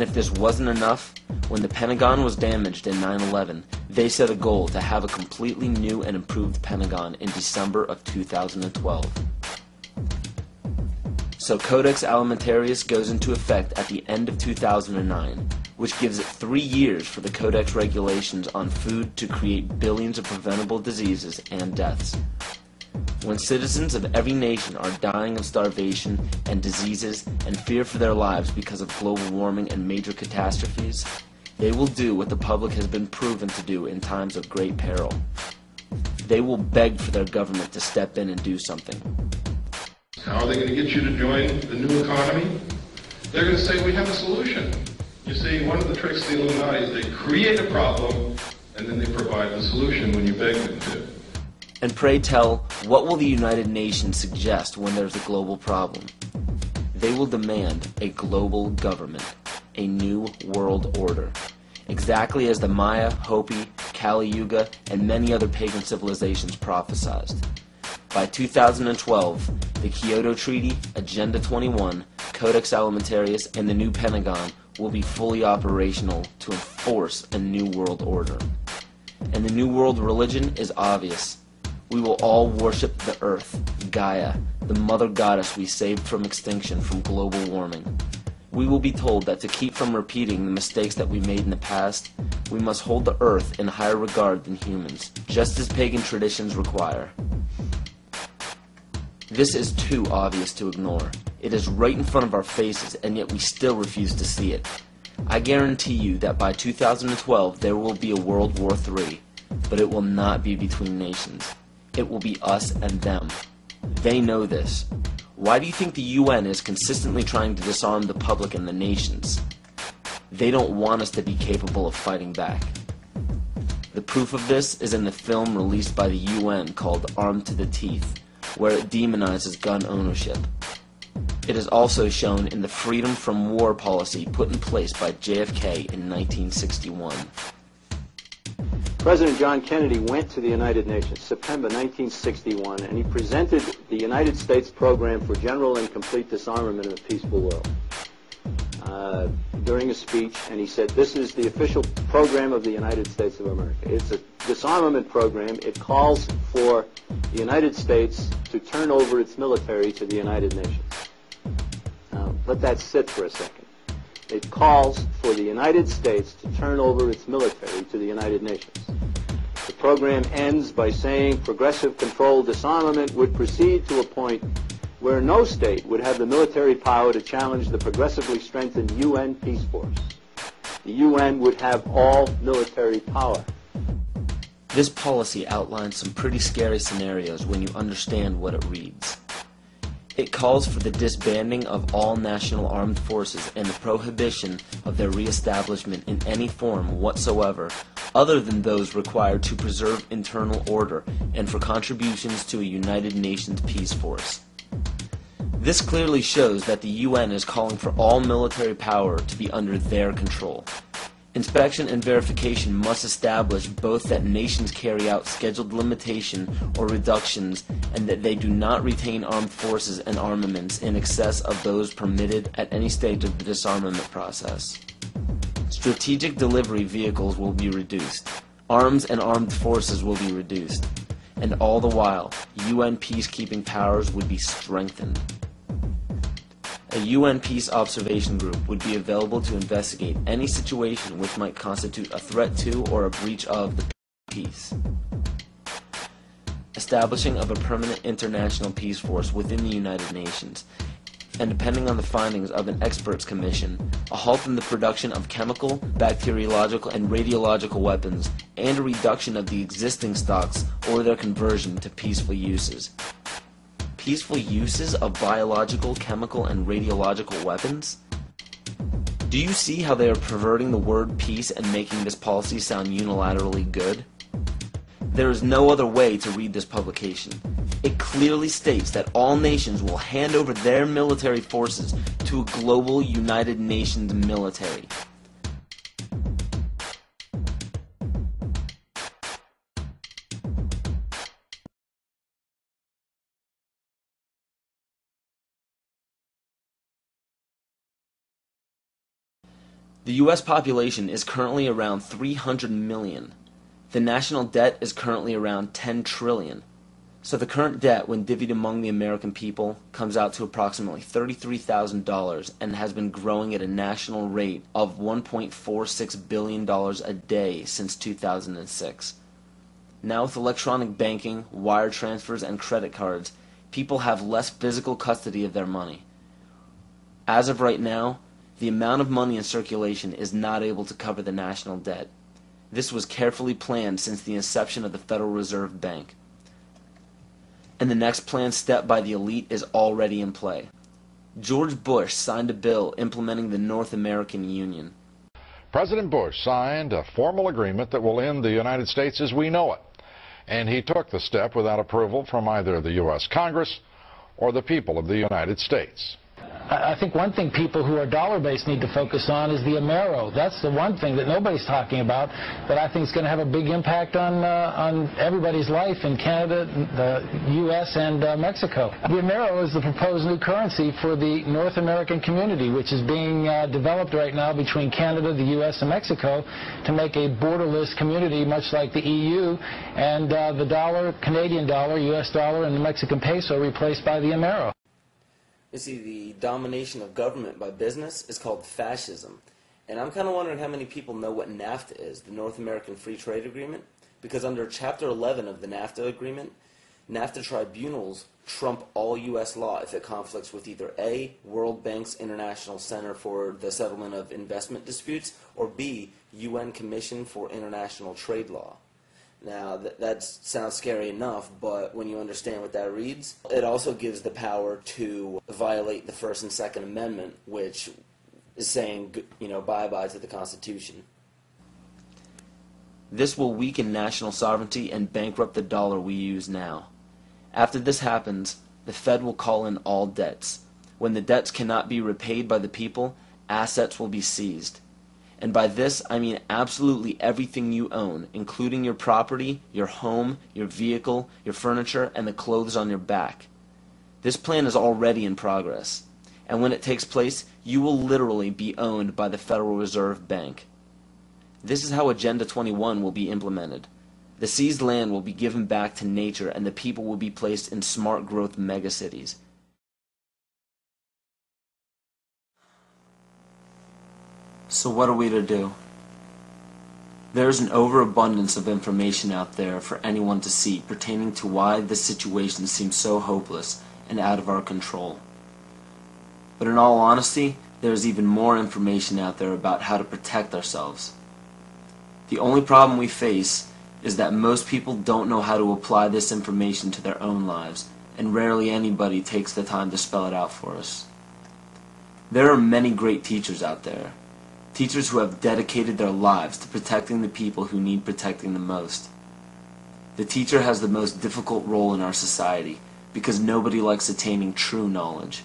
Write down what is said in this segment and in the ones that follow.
if this wasn't enough, when the Pentagon was damaged in 9/11, they set a goal to have a completely new and improved Pentagon in December of 2012. So Codex Alimentarius goes into effect at the end of 2009, which gives it 3 years for the Codex regulations on food to create billions of preventable diseases and deaths. When citizens of every nation are dying of starvation and diseases and fear for their lives because of global warming and major catastrophes, they will do what the public has been proven to do in times of great peril. They will beg for their government to step in and do something. How are they going to get you to join the new economy? They're going to say, we have a solution. You see, one of the tricks of the Illuminati is they create a problem and then they provide the solution when you beg them to. And pray tell, what will the United Nations suggest when there's a global problem? They will demand a global government, a new world order, exactly as the Maya, Hopi, Kali Yuga, and many other pagan civilizations prophesized. By 2012, the Kyoto Treaty, Agenda 21, Codex Alimentarius, and the new Pentagon will be fully operational to enforce a new world order. And the new world religion is obvious. We will all worship the earth, Gaia, the mother goddess we saved from extinction from global warming. We will be told that to keep from repeating the mistakes that we made in the past, we must hold the earth in higher regard than humans, just as pagan traditions require. This is too obvious to ignore. It is right in front of our faces, and yet we still refuse to see it. I guarantee you that by 2012 there will be a World War III, but it will not be between nations. It will be us and them. They know this. Why do you think the UN is consistently trying to disarm the public and the nations? They don't want us to be capable of fighting back. The proof of this is in the film released by the UN called Armed to the Teeth, where it demonizes gun ownership. It is also shown in the Freedom from War policy put in place by JFK in 1961. President John Kennedy went to the United Nations, September 1961, and he presented the United States program for general and complete disarmament in a peaceful world during a speech, and he said, this is the official program of the United States of America. It's a disarmament program. It calls for the United States to turn over its military to the United Nations. Now, let that sit for a second. It calls for the United States to turn over its military to the United Nations. The program ends by saying progressive controlled disarmament would proceed to a point where no state would have the military power to challenge the progressively strengthened UN peace force. The UN would have all military power. This policy outlines some pretty scary scenarios when you understand what it reads. It calls for the disbanding of all national armed forces and the prohibition of their reestablishment in any form whatsoever other than those required to preserve internal order and for contributions to a United Nations peace force. This clearly shows that the UN is calling for all military power to be under their control. Inspection and verification must establish both that nations carry out scheduled limitation or reductions and that they do not retain armed forces and armaments in excess of those permitted at any stage of the disarmament process. Strategic delivery vehicles will be reduced. Arms and armed forces will be reduced. And all the while, UN peacekeeping powers would be strengthened. A UN Peace Observation Group would be available to investigate any situation which might constitute a threat to or a breach of the peace. Establishing of a permanent international peace force within the United Nations, and depending on the findings of an experts commission, a halt in the production of chemical, bacteriological, and radiological weapons, and a reduction of the existing stocks or their conversion to peaceful uses. Peaceful uses of biological, chemical, and radiological weapons? Do you see how they are perverting the word peace and making this policy sound unilaterally good? There is no other way to read this publication. It clearly states that all nations will hand over their military forces to a global United Nations military. The U.S. population is currently around 300 million. The national debt is currently around 10 trillion. So the current debt, when divvied among the American people, comes out to approximately $33,000 and has been growing at a national rate of $1.46 billion a day since 2006. Now with electronic banking, wire transfers, and credit cards, people have less physical custody of their money. As of right now, the amount of money in circulation is not able to cover the national debt. This was carefully planned since the inception of the Federal Reserve Bank. And the next planned step by the elite is already in play. George Bush signed a bill implementing the North American Union. President Bush signed a formal agreement that will end the United States as we know it. And he took the step without approval from either the U.S. Congress or the people of the United States. I think one thing people who are dollar-based need to focus on is the Amero. That's the one thing that nobody's talking about that I think is going to have a big impact on everybody's life in Canada, the U.S., and Mexico. The Amero is the proposed new currency for the North American community, which is being developed right now between Canada, the U.S., and Mexico to make a borderless community, much like the EU, and the dollar, Canadian dollar, U.S. dollar, and the Mexican peso replaced by the Amero. You see, the domination of government by business is called fascism. And I'm kind of wondering how many people know what NAFTA is, the North American Free Trade Agreement. Because under Chapter 11 of the NAFTA agreement, NAFTA tribunals trump all U.S. law if it conflicts with either A, World Bank's International Center for the Settlement of Investment Disputes, or B, UN Commission for International Trade Law. Now, that sounds scary enough, but when you understand what that reads, it also gives the power to violate the First and Second Amendment, which is saying, bye-bye to the Constitution. This will weaken national sovereignty and bankrupt the dollar we use now. After this happens, the Fed will call in all debts. When the debts cannot be repaid by the people, assets will be seized. And by this, I mean absolutely everything you own, including your property, your home, your vehicle, your furniture, and the clothes on your back. This plan is already in progress. And when it takes place, you will literally be owned by the Federal Reserve Bank. This is how Agenda 21 will be implemented. The seized land will be given back to nature, and the people will be placed in smart growth megacities. So what are we to do? There is an overabundance of information out there for anyone to see pertaining to why this situation seems so hopeless and out of our control. But in all honesty, there is even more information out there about how to protect ourselves. The only problem we face is that most people don't know how to apply this information to their own lives, and rarely anybody takes the time to spell it out for us. There are many great teachers out there. Teachers who have dedicated their lives to protecting the people who need protecting the most. The teacher has the most difficult role in our society because nobody likes attaining true knowledge.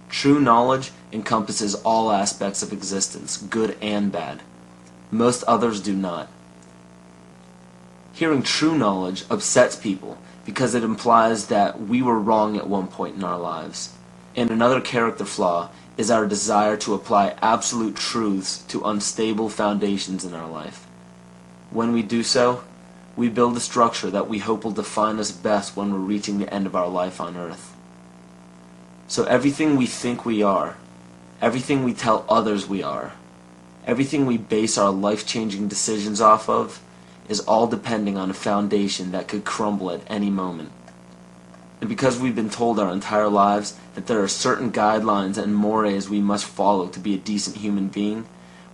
True knowledge encompasses all aspects of existence, good and bad. Most others do not. Hearing true knowledge upsets people because it implies that we were wrong at one point in our lives. And another character flaw is our desire to apply absolute truths to unstable foundations in our life. When we do so, we build a structure that we hope will define us best when we're reaching the end of our life on earth. So everything we think we are, everything we tell others we are, everything we base our life-changing decisions off of, is all depending on a foundation that could crumble at any moment. And because we've been told our entire lives that there are certain guidelines and mores we must follow to be a decent human being,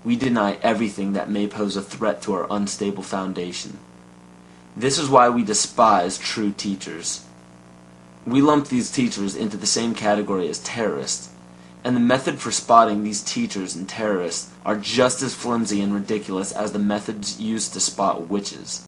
we deny everything that may pose a threat to our unstable foundation. This is why we despise true teachers. We lump these teachers into the same category as terrorists, and the method for spotting these teachers and terrorists are just as flimsy and ridiculous as the methods used to spot witches.